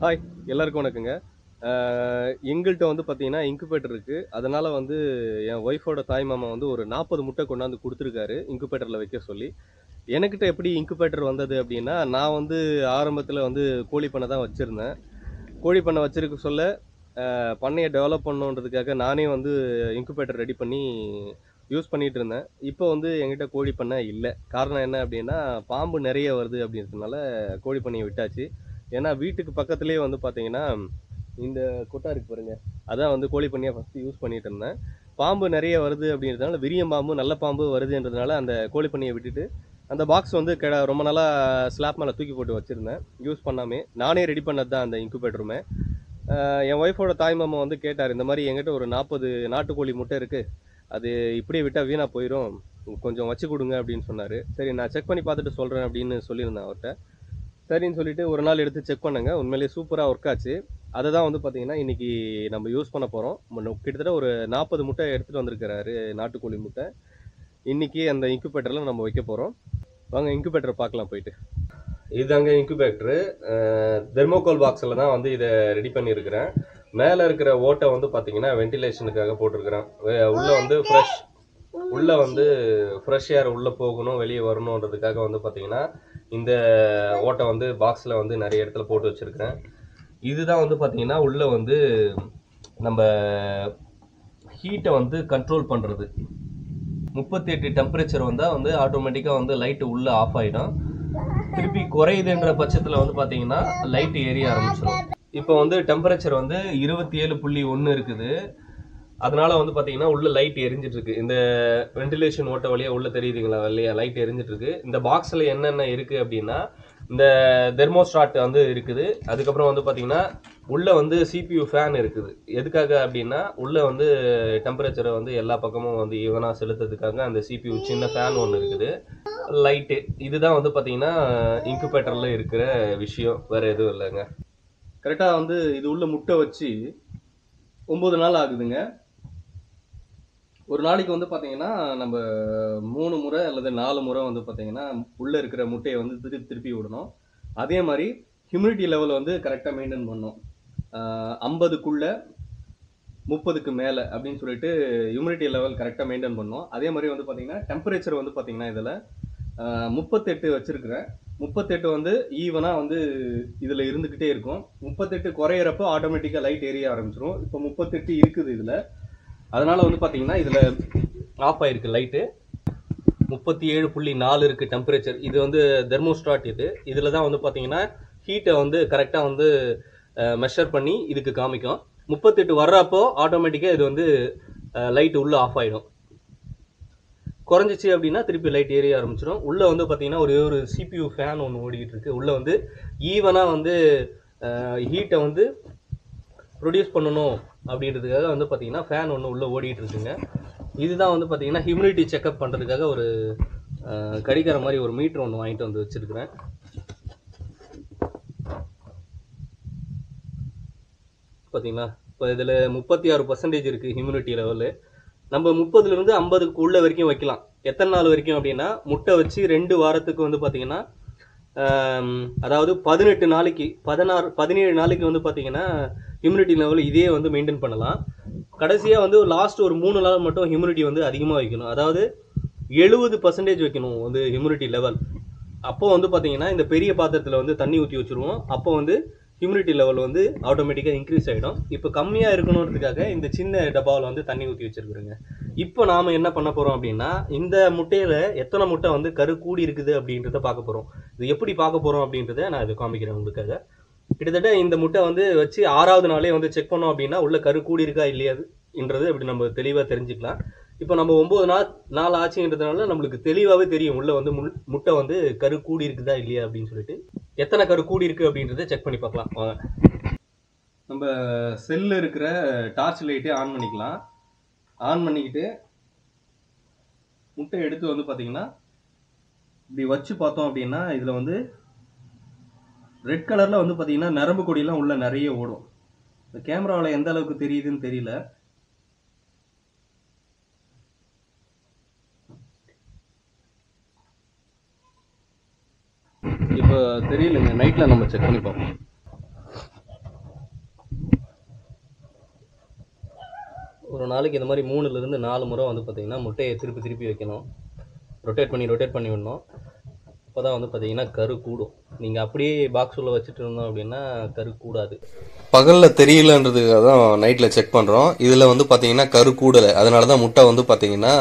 Hi எல்லாருக்கும் வணக்கங்க. எங்கள்கிட்ட வந்து பார்த்தீங்கன்னா இன்குபேட்டர் இருக்குது. அதனால் வந்து என் ஒய்ஃபோட தாய் மாமா வந்து ஒரு 40 முட்டை கொண்டாந்து கொடுத்துருக்காரு இன்குபேட்டரில் வைக்க சொல்லி. எனக்கிட்ட எப்படி இன்குபேட்டர் வந்தது அப்படின்னா, நான் வந்து ஆரம்பத்தில் வந்து கோழி பண்ணை தான் வச்சுருந்தேன். கோழி பண்ணை வச்சிருக்க சொல்ல பண்ணையை டெவலப் பண்ணணுன்றதுக்காக நானே வந்து இன்குபேட்டர் ரெடி பண்ணி யூஸ் பண்ணிகிட்டு இருந்தேன். இப்போ வந்து என்கிட்ட கோழி பண்ணை இல்லை. காரணம் என்ன அப்படின்னா, பாம்பு நிறைய வருது அப்படின்றதுனால கோழி பண்ணையை விட்டாச்சு. ஏன்னா வீட்டுக்கு பக்கத்துலேயே வந்து பார்த்தீங்கன்னா இந்த கொட்டா இருக்கு பாருங்க, அதான் வந்து கோழி பண்ணையாக ஃபஸ்ட்டு யூஸ் பண்ணிட்டு இருந்தேன். பாம்பு நிறைய வருது அப்படின்றதுனால, விரியம் பாம்பு நல்ல பாம்பு வருதுன்றதுனால அந்த கோழி பண்ணையை விட்டுட்டு அந்த பாக்ஸ் வந்து ரொம்ப நாளாக ஸ்லாப் மேலே தூக்கி போட்டு வச்சுருந்தேன் யூஸ் பண்ணாமே. நானே ரெடி பண்ணது தான் அந்த இன்குபேட்டருமே. என் ஒய்ஃபோட தாய் மாமா வந்து கேட்டார், இந்த மாதிரி என்கிட்ட ஒரு 40 நாட்டுக்கோழி முட்டை இருக்குது, அது இப்படியே விட்டால் வீணாக போயிடும், கொஞ்சம் வச்சு கொடுங்க அப்படின்னு சொன்னார். சரி நான் செக் பண்ணி பார்த்துட்டு சொல்கிறேன் அப்படின்னு சொல்லியிருந்தேன் அவர்கிட்ட. சரின்னு சொல்லிட்டு ஒரு நாள் எடுத்து செக் பண்ணுங்க, உண்மையிலேயே சூப்பராக ஒர்க் ஆச்சு. அதை தான் வந்து பார்த்தீங்கன்னா இன்றைக்கி நம்ம யூஸ் பண்ண போகிறோம். கிட்டத்தட்ட ஒரு 40 முட்டை எடுத்துகிட்டு வந்திருக்கிறாரு, நாட்டுக்கோழி முட்டை. இன்றைக்கி அந்த இன்குபேட்டரில் நம்ம வைக்க போகிறோம். வாங்க இன்குபேட்டரை பார்க்கலாம் போயிட்டு. இதுதாங்க இன்குபேட்டரு. தெர்மோகோல் பாக்ஸில் தான் வந்து இதை ரெடி பண்ணியிருக்கிறேன். மேலே இருக்கிற ஓட்டை வந்து பார்த்தீங்கன்னா வென்டிலேஷனுக்காக போட்டிருக்கிறேன். உள்ளே வந்து ஃப்ரெஷ் ஏர் உள்ளே போகணும், வெளியே வரணுன்றதுக்காக வந்து பார்த்தீங்கன்னா இந்த ஓட்டை வந்து பாக்ஸில் வந்து நிறைய இடத்துல போட்டு வச்சுருக்கிறேன். இதுதான் வந்து பார்த்தீங்கன்னா உள்ளே வந்து நம்ம ஹீட்டை வந்து கண்ட்ரோல் பண்ணுறது. 38 டெம்பரேச்சர் வந்தால் வந்து ஆட்டோமேட்டிக்காக வந்து லைட்டு உள்ளே ஆஃப் ஆகிடும். திருப்பி குறையுதுன்ற பட்சத்தில் வந்து பார்த்தீங்கன்னா லைட்டு எரிய ஆரம்பிச்சிடும். இப்போ வந்து டெம்பரேச்சர் வந்து 27.1 இருக்குது. அதனால வந்து பார்த்தீங்கன்னா உள்ள லைட் எரிஞ்சிட்டு இருக்கு. இந்த வென்டிலேஷன் ஓட்ட வழியாக உள்ள தெரியுதுங்களா இல்லையா, லைட் எரிஞ்சிட்டு இருக்கு. இந்த பாக்ஸில் என்னென்ன இருக்குது அப்படின்னா, இந்த தெர்மோஸ்டாட் வந்து இருக்குது. அதுக்கப்புறம் வந்து பார்த்தீங்கன்னா உள்ள வந்து CPU ஃபேன் இருக்குது. எதுக்காக அப்படின்னா உள்ள வந்து டெம்பரேச்சரை வந்து எல்லா பக்கமும் வந்து ஈவனாக செலுத்துறதுக்காக அந்த CPU சின்ன ஃபேன் ஒன்று இருக்குது. லைட்டு, இதுதான் வந்து பார்த்தீங்கன்னா இன்குபேட்டரில் இருக்கிற விஷயம், வேறு எதுவும் இல்லைங்க. கரெக்டாக வந்து இது உள்ள முட்டை வச்சு 9 நாள் ஆகுதுங்க. ஒரு நாளைக்கு வந்து பார்த்தீங்கன்னா நம்ம 3 முறை அல்லது 4 முறை வந்து பார்த்தீங்கன்னா உள்ளே இருக்கிற முட்டையை வந்து திருப்பி விடணும். அதே மாதிரி ஹியூமிடிட்டி லெவல் வந்து கரெக்டாக மெயின்டைன் பண்ணணும். 50க்குள்ளே 30க்கு மேலே அப்படின்னு சொல்லிட்டு ஹியூமிடிட்டி லெவல் கரெக்டாக மெயின்டைன் பண்ணணும். அதே மாதிரி வந்து பார்த்தீங்கன்னா டெம்பரேச்சர் வந்து பார்த்தீங்கன்னா இதில் 38 வச்சுருக்கிறேன். 38 வந்து ஈவனாக வந்து இதில் இருந்துக்கிட்டே இருக்கும். 38 குறையிறப்போ ஆட்டோமேட்டிக்காக லைட் எரிய ஆரம்பிச்சிடும். இப்போ 38 இருக்குது இதில். அதனால் வந்து பார்த்தீங்கன்னா இதில் ஆஃப் ஆகிருக்கு லைட்டு. 37.4 இருக்குது டெம்பரேச்சர். இது வந்து தெர்மோஸ்டாட். இதில் தான் வந்து பார்த்தீங்கன்னா ஹீட்டை வந்து கரெக்டாக வந்து மெஷர் பண்ணி இதுக்கு காமிக்கும். 38 வர்றப்போ ஆட்டோமேட்டிக்காக இது வந்து லைட்டு உள்ளே ஆஃப் ஆகிடும். குறைஞ்சிச்சு அப்படின்னா திருப்பி லைட் ஏரிய ஆரம்பிச்சிடும். உள்ளே வந்து பார்த்தீங்கன்னா ஒரு CPU ஃபேன் ஒன்று ஓடிக்கிட்டு இருக்குது. உள்ளே வந்து ஈவனாக வந்து ஹீட்டை வந்து ப்ரொடியூஸ் பண்ணணும் அப்படின்றதுக்காக வந்து பார்த்தீங்கன்னா ஃபேன் ஒன்று உள்ளே ஓடிக்கிட்டு இருக்குங்க. இதுதான் வந்து பார்த்தீங்கன்னா ஹியூமிடிட்டி செக்அப் பண்ணுறதுக்காக ஒரு கடிகார மாதிரி ஒரு மீட்டர் ஒன்று வாங்கிட்டு வந்து வச்சுருக்கிறேன். பார்த்தீங்களா, இப்போ இதில் 36% இருக்குது ஹியூமிடிட்டி லெவலு. நம்ம 30லேருந்து 50க்கு உள்ள வரைக்கும் வைக்கலாம். எத்தனை நாள் வரைக்கும் அப்படின்னா, முட்டை வச்சு 2 வாரத்துக்கு வந்து பார்த்தீங்கன்னா அதாவது 18 நாளைக்கு 17 நாளைக்கு வந்து பார்த்தீங்கன்னா ஹியூமிடிட்டி லெவல் இதே வந்து மெயின்டைன் பண்ணலாம். கடைசியாக வந்து லாஸ்ட் ஒரு 3 நாள் மட்டும் ஹியூமிடிட்டி வந்து அதிகமாக வைக்கணும். அதாவது 70% வைக்கணும் வந்து ஹியூமிடிட்டி லெவல். அப்போ வந்து பார்த்தீங்கன்னா இந்த பெரிய பாத்திரத்தில் வந்து தண்ணி ஊற்றி வச்சுருவோம். அப்போ வந்து ஹியூமிடிட்டி லெவல் வந்து ஆட்டோமேட்டிக்காக இன்க்ரீஸ் ஆகிடும். இப்போ கம்மியாக இருக்கணுன்றதுக்காக இந்த சின்ன டப்பாவில் வந்து தண்ணி ஊற்றி வச்சுருக்குறேங்க. இப்போ நாம் என்ன பண்ண போகிறோம் அப்படின்னா, இந்த முட்டையில் எத்தனை முட்டை வந்து கரு கூடி இருக்குது அப்படின்றத பார்க்க போகிறோம். இது எப்படி பார்க்க போகிறோம் அப்படின்றத நான் இது காமிக்கிறேன் உங்களுக்காக. கிட்டத்தட்ட இந்த முட்டை வந்து வச்சு 6வது நாளே வந்து செக் பண்ணோம் அப்படின்னா உள்ள கரு கூடி இருக்கா இல்லையாதுன்றது அப்படி நம்ம தெளிவாக தெரிஞ்சுக்கலாம். இப்போ நம்ம 9 நாள் ஆச்சுன்றதுனால நம்மளுக்கு தெளிவாகவே தெரியும் உள்ள வந்து முட்டை வந்து கரு கூடி இருக்குதா இல்லையா அப்படின்னு சொல்லிட்டு. எத்தனை கரு கூடி இருக்குது அப்படின்றத செக் பண்ணி பார்க்கலாம் வாங்க. நம்ம செல்லில் இருக்கிற டார்ச் லைட்டே ஆன் பண்ணிக்கலாம். ஆன் பண்ணிக்கிட்டு முட்டை எடுத்து வந்து பார்த்தீங்கன்னா இப்படி வச்சு பார்த்தோம் அப்படின்னா இதில் வந்து ரெட் கலரில் வந்து பார்த்தீங்கன்னா நரம்பு கொடியெல்லாம் உள்ள நிறைய ஓடும். இந்த கேமராவில் எந்த அளவுக்கு தெரியுதுன்னு தெரியல. இப்போ தெரியலங்க, நைட்டில் நம்ம செக் பண்ணி பார்ப்போம். ஒரு நாளைக்கு இந்த மாதிரி 3லிருந்து 4 முறை வந்து பார்த்திங்கன்னா முட்டையை திருப்பி திருப்பி வைக்கணும். ரொட்டேட் பண்ணி விடணும். அப்போ தான் வந்து பார்த்திங்கன்னா கரு கூடும். நீங்கள் அப்படியே பாக்ஸ் உள்ள வச்சுட்டு இருந்தோம் அப்படின்னா கரு கூடாது. பகலில் தெரியலன்றதுக்காக தான் நைட்டில் செக் பண்ணுறோம். இதில் வந்து பார்த்தீங்கன்னா கரு கூடலை, அதனால தான் முட்டை வந்து பார்த்தீங்கன்னா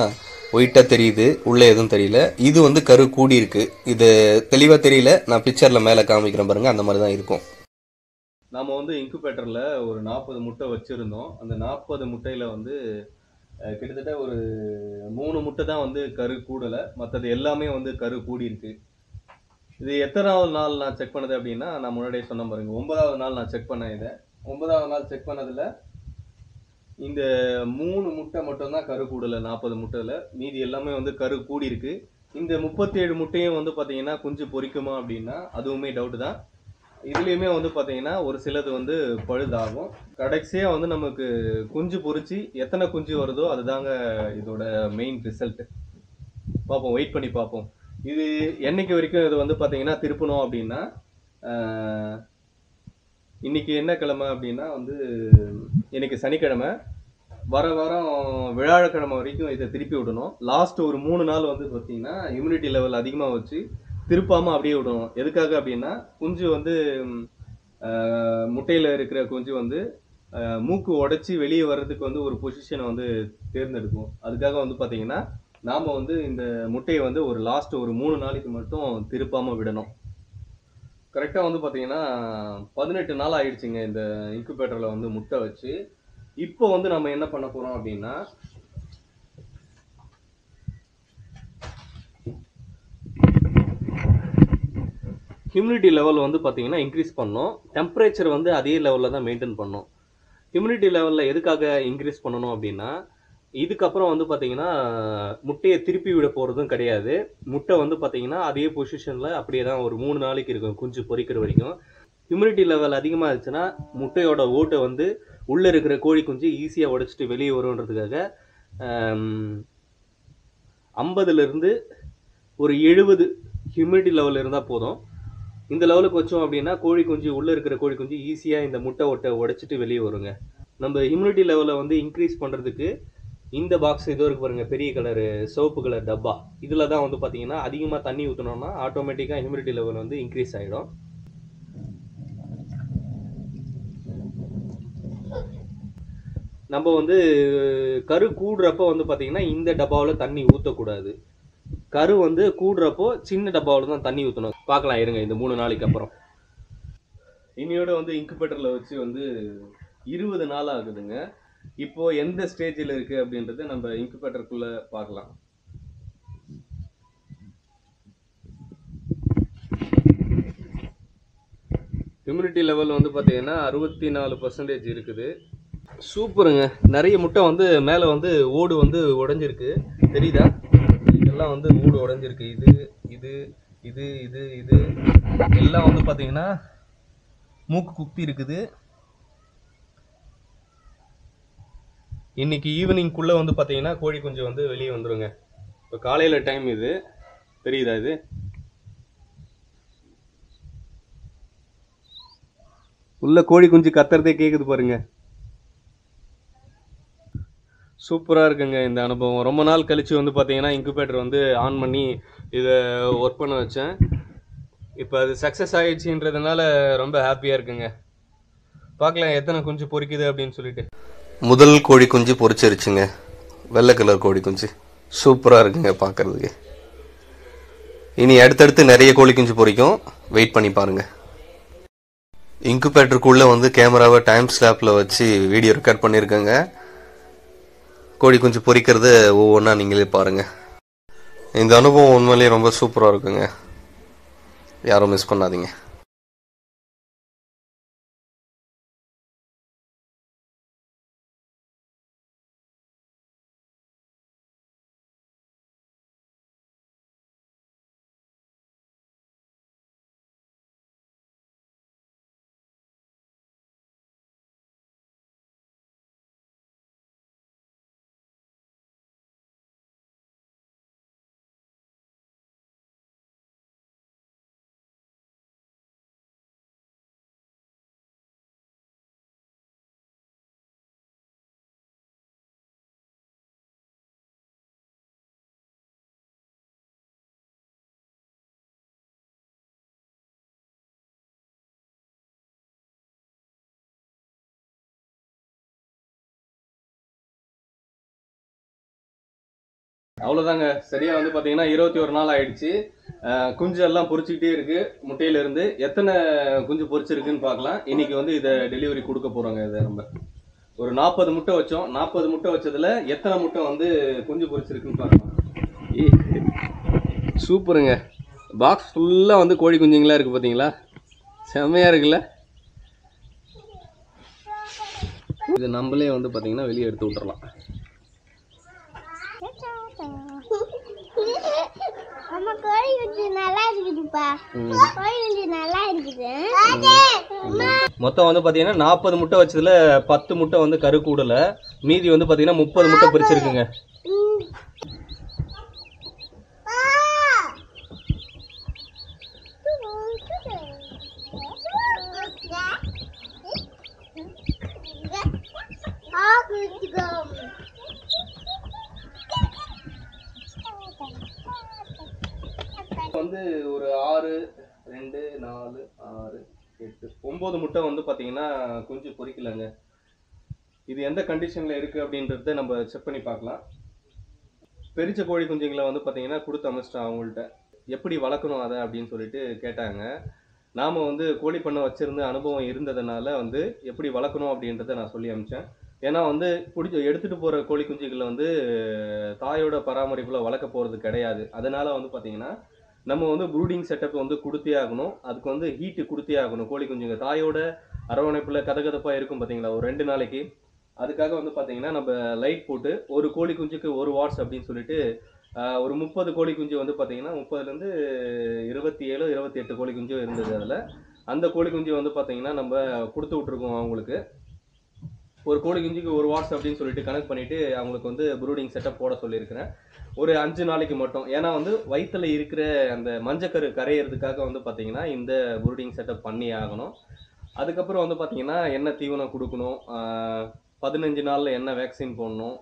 ஒயிட்டாக தெரியுது, உள்ளே எதுவும் தெரியல. இது வந்து கரு கூடி இருக்கு. இது தெளிவாக தெரியல, நான் பிக்சரில் மேலே காமிக்கிறேன் பாருங்கள், அந்த மாதிரி தான் இருக்கும். நாம் வந்து இன்குபேட்டரில் ஒரு 40 முட்டை வச்சுருந்தோம். அந்த 40 முட்டையில் வந்து கிட்டத்தட்ட ஒரு 3 முட்டை தான் வந்து கரு கூடலை, மற்றது எல்லாமே வந்து கரு கூடி இருக்கு. இது எத்தனாவது நாள் நான் செக் பண்ணது அப்படின்னா, நான் முன்னாடியே சொன்ன பாருங்க, 9வது நாள் நான் செக் பண்ணேன். இதை 9வது நாள் செக் பண்ணதில் இந்த 3 முட்டை மட்டும்தான் கரு கூடலை. 40 முட்டையில் மீதி எல்லாமே வந்து கரு கூடி இருக்கு. இந்த 37 முட்டையும் வந்து பார்த்தீங்கன்னா குஞ்சு பொரிக்குமா அப்படின்னா அதுவுமே டவுட்டு தான். இதுலேயுமே வந்து பார்த்தீங்கன்னா ஒரு சிலது வந்து பழுதாகும். கடைசியாக வந்து நமக்கு குஞ்சு பொரிச்சு எத்தனை குஞ்சு வருதோ அதுதாங்க இதோட மெயின் ரிசல்ட்டு. பார்ப்போம், வெயிட் பண்ணி பார்ப்போம். இது என்னைக்கு வரைக்கும் இது வந்து பார்த்தீங்கன்னா திருப்பணும் அப்படின்னா, இன்னைக்கு என்ன கிழமை அப்படின்னா வந்து இன்னைக்கு சனிக்கிழமை, வர வாரம் வியாழக்கிழமை வரைக்கும் இதை திருப்பி விடணும். லாஸ்ட் ஒரு 3 நாள் வந்து பார்த்தீங்கன்னா இம்யூனிட்டி லெவல் அதிகமாக வச்சு திருப்பாமல் அப்படியே விடணும். எதுக்காக அப்படின்னா குஞ்சு வந்து முட்டையில் இருக்கிற குஞ்சு வந்து மூக்கு உடைச்சி வெளியே வர்றதுக்கு வந்து ஒரு பொசிஷனை வந்து தேர்ந்தெடுக்கும். அதுக்காக வந்து பார்த்தீங்கன்னா நாம் வந்து இந்த முட்டையை வந்து ஒரு லாஸ்ட் ஒரு 3 நாளைக்கு மட்டும் திருப்பாமல் விடணும். கரெக்டாக வந்து பார்த்தீங்கன்னா 18 நாள் ஆயிடுச்சுங்க இந்த இன்குபேட்டரில் வந்து முட்டை வச்சு. இப்போ வந்து நம்ம என்ன பண்ண போகிறோம் அப்படின்னா, ஹியூமிடிட்டி லெவல் வந்து பார்த்தீங்கன்னா இன்க்ரீஸ் பண்ணோம். டெம்பரேச்சர் வந்து அதே லெவலில் தான் மெயின்டைன் பண்ணோம். ஹியூமிடிட்டி லெவலில் எதுக்காக இன்க்ரீஸ் பண்ணணும் அப்படின்னா, இதுக்கப்புறம் வந்து பார்த்தீங்கன்னா முட்டையை திருப்பி விட போகிறதும் கிடையாது. முட்டை வந்து பார்த்தீங்கன்னா அதே பொசிஷனில் அப்படியே தான் ஒரு 3 நாளைக்கு இருக்கும் குஞ்சு பொரிக்கிற வரைக்கும். ஹியூமிடிட்டி லெவல் அதிகமாக இருந்துச்சுன்னா முட்டையோட ஓட்டை வந்து உள்ளே இருக்கிற கோழி குஞ்சு ஈஸியாக உடைச்சிட்டு வெளியே வருன்றதுக்காக 50லேருந்து ஒரு 70 ஹியூமிடிட்டி லெவல் இருந்தால் போதும். இந்த லெவலுக்கு வச்சோம் அப்படின்னா கோழி குஞ்சு உள்ளே இருக்கிற கோழி குஞ்சு ஈஸியாக இந்த முட்டை ஓட்டை உடைச்சிட்டு வெளியே வருங்க. நம்ம ஹியூமிடிட்டி லெவலை வந்து இன்க்ரீஸ் பண்ணுறதுக்கு இந்த பாக்ஸ் இதோ இருக்கு பாருங்க, பெரிய கலரு சிவப்பு கலர் டப்பா, இதில் தான் வந்து பார்த்தீங்கன்னா அதிகமாக தண்ணி ஊற்றினோம்னா ஆட்டோமேட்டிக்காக ஹியூமிடிட்டி லெவல் வந்து இன்க்ரீஸ் ஆகிடும். நம்ம வந்து கரு கூடுறப்போ வந்து பார்த்தீங்கன்னா இந்த டப்பாவில் தண்ணி ஊற்றக்கூடாது. கரு வந்து கூடுறப்போ சின்ன டப்பாவில் தான் தண்ணி ஊற்றணும். பார்க்கலாம் இருங்க இந்த 3 நாளைக்கு அப்புறம். இன்னையோட வந்து இன்குபேட்டரில் வச்சு வந்து 20 நாள் ஆகுதுங்க. இப்போ எந்த ஸ்டேஜில் இருக்கு அப்படின்றத நம்ம இன்குபேட்டருக்குள்ள பார்க்கலாம். ஹியூமிடிட்டி லெவல் வந்து பார்த்தீங்கன்னா 64% இருக்குது. சூப்பருங்க. நிறைய முட்டை வந்து மேலே வந்து ஓடு வந்து உடஞ்சிருக்கு, தெரியுதா? இதெல்லாம் வந்து ஓடு உடஞ்சிருக்கு. இது இது இது இது இது எல்லாம் வந்து பார்த்தீங்கன்னா மூக்கு குத்தி இருக்குது. இன்னைக்கு ஈவினிங்குள்ளே வந்து பார்த்தீங்கன்னா கோழி குஞ்சு வந்து வெளியே வந்துருங்க. இப்போ காலையில் டைம் இது, தெரியுதா? இது உள்ள கோழி குஞ்சு கத்துறதே கேட்குது பாருங்க. சூப்பராக இருக்குங்க இந்த அனுபவம். ரொம்ப நாள் கழித்து வந்து பார்த்தீங்கன்னா இன்குபேட்டர் வந்து ஆன் பண்ணி இதை ஒர்க் பண்ண வச்சேன். இப்போ அது சக்ஸஸ் ஆகிடுச்சின்றதுனால ரொம்ப ஹாப்பியாக இருக்குங்க. பார்க்கலாம் எத்தனை குஞ்சு பொரிக்குது அப்படின்னு சொல்லிட்டு. முதல் கோழி குஞ்சு பொரிச்சிருச்சுங்க, வெள்ளை கலர் கோழி குஞ்சு. சூப்பராக இருக்குங்க பார்க்குறதுக்கு. இனி அடுத்தடுத்து நிறைய கோழி குஞ்சு பொரிக்கும், வெயிட் பண்ணி பாருங்கள். இன்குபேட்டருக்குள்ளே வந்து கேமராவை டைம் ஸ்லாப்பில் வச்சு வீடியோ ரெக்கார்ட் பண்ணியிருக்கேங்க. கோழி குஞ்சு பொரிக்கிறத ஒவ்வொன்றா நீங்களே பாருங்கள். இந்த அனுபவம் உண்மையிலேயே ரொம்ப சூப்பராக இருக்குங்க, யாரும் மிஸ் பண்ணாதீங்க. அவ்வளோதாங்க. சரியாக வந்து பார்த்தீங்கன்னா 21 நாள் ஆயிடுச்சு. குஞ்சு எல்லாம் பொரிச்சுக்கிட்டே இருக்கு. முட்டையிலேருந்து எத்தனை குஞ்சு பொரிச்சிருக்குன்னு பார்க்கலாம். இன்னைக்கு வந்து இதை டெலிவரி கொடுக்க போகிறோங்க. இதை நம்ம ஒரு 40 முட்டை வச்சோம். 40 முட்டை வச்சதில் எத்தனை முட்டை வந்து குஞ்சு பொரிச்சிருக்குன்னு பார்க்கலாம். சூப்பருங்க. பாக்ஸ் ஃபுல்லாக வந்து கோழி குஞ்சுங்களா இருக்குது பார்த்தீங்களா? செம்மையாக இருக்குல்ல? இது நம்மளே வந்து பார்த்தீங்கன்னா வெளியே எடுத்து விட்டுறலாம். மொத்தம் வந்து பார்த்தீங்கன்னா 40 முட்டை வச்சதுல 10 முட்டை வந்து கரு கூடல, மீதி வந்து பார்த்தீங்கன்னா 30 முட்டை பிரிச்சிருக்குங்க. வந்து ஒரு 6, 2, 4, 6, 8, 9 முட்டை வந்து பார்த்தீங்கன்னா குஞ்சு பொரிக்கலங்க. இது எந்த கண்டிஷனில் இருக்குது அப்படின்றத நம்ம செக் பண்ணி பார்க்கலாம். பெரிச்ச கோழி குஞ்சுங்களை வந்து பார்த்தீங்கன்னா கொடுத்து அமைச்சிட்டோம். அவங்கள்ட்ட எப்படி வளர்க்கணும் அதை அப்படின்னு சொல்லிட்டு கேட்டாங்க. நாம் வந்து கோழி பண்ணை வச்சுருந்த அனுபவம் இருந்ததுனால வந்து எப்படி வளர்க்கணும் அப்படின்றத நான் சொல்லி அனுப்பிச்சேன். ஏன்னா வந்து எடுத்துகிட்டு போகிற கோழி குஞ்சுகளை வந்து தாயோட பராமரிப்பில் வளர்க்க போகிறது கிடையாது. அதனால் வந்து பார்த்தீங்கன்னா நம்ம வந்து ப்ரூடிங் செட்டப் வந்து கொடுத்தே ஆகணும். அதுக்கு வந்து ஹீட்டு கொடுத்தே ஆகணும். கோழி குஞ்சுங்க தாயோட அரவணைப்பில் கதகதப்பாக இருக்கும் பார்த்தீங்களா ஒரு 2 நாளைக்கு. அதுக்காக வந்து பார்த்தீங்கன்னா நம்ம லைட் போட்டு ஒரு கோழி குஞ்சுக்கு 1 வாட்ஸ் அப்படின்னு சொல்லிட்டு ஒரு 30 கோழி குஞ்சு வந்து பார்த்தீங்கன்னா 30லேருந்து 27, 28 கோழி குஞ்சு இருந்தது. அதில் அந்த கோழி குஞ்சு வந்து பார்த்தீங்கன்னா நம்ம கொடுத்து விட்ருக்கோம். அவங்களுக்கு ஒரு கோழி குஞ்சுக்கு 1 வாட்ஸ் அப்படின்னு சொல்லிட்டு கனெக்ட் பண்ணிவிட்டு அவங்களுக்கு வந்து ப்ரூடிங் செட்டப் போட சொல்லியிருக்கிறேன். ஒரு 5 நாளைக்கு மட்டும். ஏன்னா வந்து வயிற்றில் இருக்கிற அந்த மஞ்சக்கரு கரையிறதுக்காக வந்து பார்த்தீங்கன்னா இந்த ப்ரூடிங் செட்டப் பண்ணி ஆகணும். அதுக்கப்புறம் வந்து பார்த்தீங்கன்னா என்ன தீவனம் கொடுக்கணும், 15 நாளில் என்ன வேக்சின் போடணும்,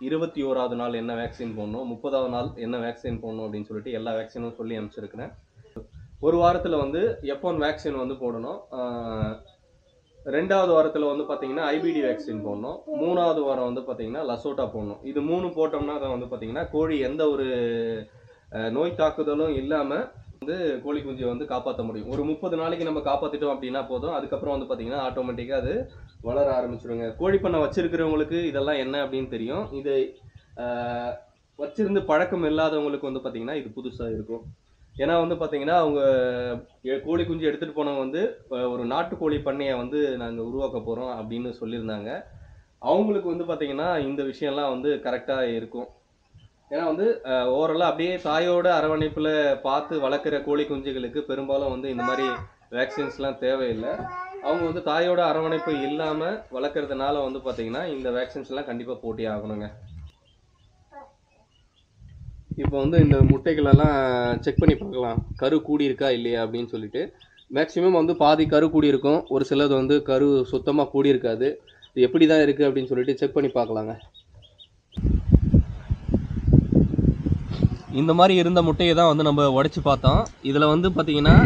21வது நாள் என்ன வேக்சின் போடணும், 30வது நாள் என்ன வேக்சின் போடணும் அப்படின்னு சொல்லிட்டு எல்லா வேக்சினும் சொல்லி அனுப்பிச்சிருக்கிறேன். ஒரு வாரத்தில் வந்து F1 வேக்சின் வந்து போடணும். 2வது வாரத்தில் வந்து பார்த்தீங்கன்னா ஐபிடி வேக்சின் போடணும். 3வது வாரம் வந்து பார்த்தீங்கன்னா லசோட்டா போடணும். இது 3 போட்டோம்னா அதை வந்து பார்த்தீங்கன்னா கோழி எந்த ஒரு நோய் தாக்குதலும் இல்லாமல் வந்து கோழி குஞ்சை வந்து காப்பாற்ற முடியும். ஒரு 30 நாளைக்கு நம்ம காப்பாற்றிட்டோம் அப்படின்னா போதும். அதுக்கப்புறம் வந்து பார்த்தீங்கன்னா ஆட்டோமேட்டிக்காக அது வளர ஆரம்பிச்சிடுங்க. கோழி பண்ணை வச்சிருக்கிறவங்களுக்கு இதெல்லாம் என்ன அப்படின்னு தெரியும். இது வச்சிருந்து பழக்கம் இல்லாதவங்களுக்கு வந்து பார்த்தீங்கன்னா இது புதுசாக இருக்கும். ஏன்னா வந்து பார்த்தீங்கன்னா அவங்க கோழி குஞ்சு எடுத்துகிட்டு போனவங்க வந்து ஒரு நாட்டுக்கோழி பண்ணையை வந்து நாங்கள் உருவாக்க போகிறோம் அப்படின்னு சொல்லியிருந்தாங்க. அவங்களுக்கு வந்து பார்த்தீங்கன்னா இந்த விஷயம்லாம் வந்து கரெக்டாக இருக்கும். ஏன்னா வந்து ஓவராலாக அப்படியே தாயோட அரவணைப்பில் பார்த்து வளர்க்குற கோழி குஞ்சுகளுக்கு பெரும்பாலும் வந்து இந்த மாதிரி வேக்சின்ஸ்லாம் தேவையில்லை. அவங்க வந்து தாயோட அரவணைப்பு இல்லாமல் வளர்க்குறதுனால வந்து பார்த்தீங்கன்னா இந்த வேக்சின்ஸ்லாம் கண்டிப்பாக போட்டி ஆகணுங்க. இப்போ வந்து இந்த முட்டைகளெல்லாம் செக் பண்ணி பார்க்கலாம் கரு கூடி இருக்கா இல்லையா அப்படின்னு சொல்லிட்டு. மேக்ஸிமம் வந்து பாதி கரு கூடி இருக்கும், ஒரு சிலது வந்து கரு சுத்தமாக கூடி இருக்காது. இது எப்படி தான் இருக்குது அப்படின்னு சொல்லிட்டு செக் பண்ணி பார்க்கலாங்க. இந்த மாதிரி இருந்த முட்டையை தான் வந்து நம்ம உடைச்சி பார்த்தோம். இதில் வந்து பார்த்திங்கன்னா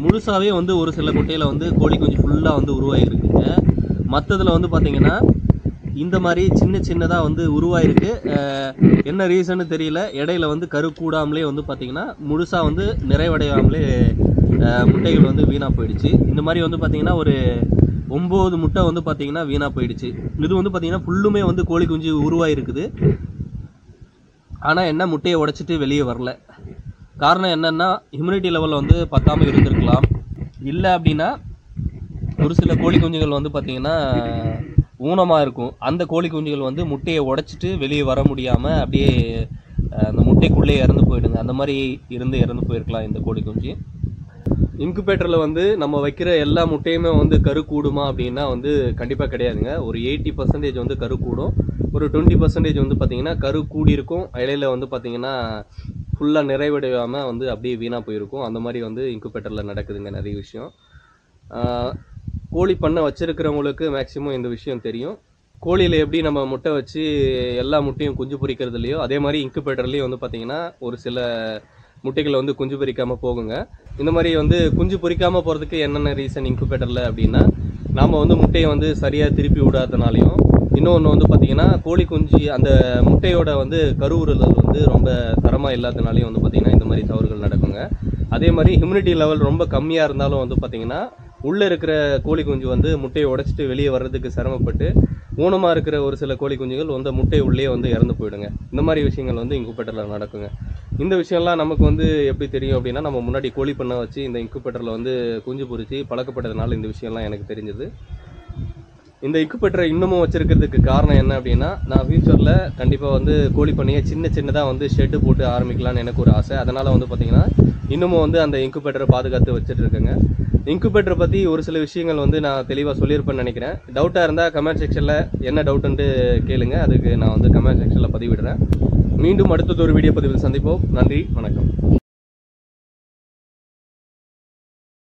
முழுசாகவே வந்து ஒரு சில முட்டையில் வந்து கோழி குஞ்சு ஃபுல்லாக வந்து உருவாகிருக்குங்க. மற்றதில் வந்து பார்த்திங்கன்னா இந்த மாதிரி சின்ன சின்னதாக வந்து உருவாயிருக்கு. என்ன ரீசன்னு தெரியல. இடையில வந்து கரு கூடாமலே வந்து பார்த்திங்கன்னா முழுசாக வந்து நிறைவடையாமலே முட்டைகள் வந்து வீணாக போயிடுச்சு. இந்த மாதிரி வந்து பார்த்திங்கன்னா ஒரு 9 முட்டை வந்து பார்த்திங்கன்னா வீணாக போயிடுச்சு. இது வந்து பார்த்திங்கன்னா ஃபுல்லுமே வந்து கோழி குஞ்சு உருவாயிருக்குது. ஆனால் என்ன முட்டையை உடைச்சிட்டு வெளியே வரல. காரணம் என்னென்னா இம்யூனிட்டி லெவலில் வந்து பத்தாமல் இருந்திருக்கலாம். இல்லை அப்படின்னா ஒரு சில கோழி குஞ்சுகள் வந்து பார்த்திங்கன்னா ஊனமாக இருக்கும். அந்த கோழி குஞ்சுகள் வந்து முட்டையை உடைச்சிட்டு வெளியே வர முடியாமல் அப்படியே அந்த முட்டைக்குள்ளே இறந்து போயிடுங்க. அந்த மாதிரி இறந்து போயிருக்கலாம் இந்த கோழி குஞ்சு. இன்குபேட்டரில் வந்து நம்ம வைக்கிற எல்லா முட்டையுமே வந்து கரு கூடுமா அப்படின்னா வந்து கண்டிப்பாக கிடையாதுங்க. ஒரு 80% வந்து கரு கூடும். ஒரு 20% வந்து பார்த்திங்கன்னா கரு கூடி இருக்கும். இடையில வந்து பார்த்திங்கன்னா ஃபுல்லாக நிறைவடையாமல் வந்து அப்படியே வீணாக போயிருக்கும். அந்த மாதிரி வந்து இன்குபேட்டரில் நடக்குதுங்க நிறைய விஷயம். கோழி பண்ணை வச்சுருக்கிறவங்களுக்கு மேக்ஸிமம் இந்த விஷயம் தெரியும். கோழியில் எப்படி நம்ம முட்டை வச்சு எல்லா முட்டையும் குஞ்சு பொரிக்கிறதுலையோ அதே மாதிரி இன்குபேட்டர்லேயும் வந்து பார்த்திங்கன்னா ஒரு சில முட்டைகளை வந்து குஞ்சு பொரிக்காமல் போகுங்க. இந்த மாதிரி வந்து குஞ்சு பொரிக்காமல் போகிறதுக்கு என்னென்ன ரீசன் இன்குபேட்டரில் அப்படின்னா, நாம் வந்து முட்டையை வந்து சரியாக திருப்பி விடாதனாலையும் இன்னொன்று வந்து பார்த்திங்கன்னா கோழி குஞ்சு அந்த முட்டையோட வந்து கருவுறுதல் வந்து ரொம்ப தரமாக இல்லாதனாலையும் வந்து பார்த்திங்கன்னா இந்த மாதிரி தவறுகள் நடக்குங்க. அதே மாதிரி ஹியூமிடிட்டி லெவல் ரொம்ப கம்மியாக இருந்தாலும் வந்து பார்த்திங்கன்னா உள்ளே இருக்கிற கோழி குஞ்சு வந்து முட்டையை உடைச்சிட்டு வெளியே வர்றதுக்கு சிரமப்பட்டு ஊனமாக இருக்கிற ஒரு சில கோழி குஞ்சுகள் வந்து முட்டை உள்ளே வந்து இறந்து போயிடுங்க. இந்த மாதிரி விஷயங்கள் வந்து இன்குபேட்டரில் நடக்குங்க. இந்த விஷயம்லாம் நமக்கு வந்து எப்படி தெரியும் அப்படின்னா, நம்ம முன்னாடி கோழி பண்ணை வச்சு இந்த இன்குபேட்டரில் வந்து குஞ்சு பொறிச்சு பழக்கப்பட்டதுனால இந்த விஷயம்லாம் எனக்கு தெரிஞ்சது. இந்த இன்குபேட்டரை இன்னமும் வச்சுருக்கிறதுக்கு காரணம் என்ன அப்படின்னா, நான் ஃப்யூச்சரில் கண்டிப்பாக வந்து கோழி பண்ணையை சின்னதாக வந்து ஷெட்டு போட்டு ஆரம்பிக்கலான்னு எனக்கு ஒரு ஆசை. அதனால் வந்து பார்த்திங்கன்னா இன்னமும் வந்து அந்த இன்குபேட்டரை பாதுகாத்து வச்சுட்ருக்கேங்க. இன்குபேட்டரை பற்றி ஒரு சில விஷயங்கள் வந்து நான் தெளிவாக சொல்லியிருப்பேன்னு நினைக்கிறேன். டவுட்டாக இருந்தால் கமெண்ட் செக்ஷனில் என்ன டவுட்டுன்ட்டு கேளுங்க. அதுக்கு நான் வந்து கமெண்ட் செக்ஷனில் பதிவிடுறேன். மீண்டும் அடுத்தது ஒரு வீடியோ பதிவில் சந்திப்போம். நன்றி, வணக்கம்.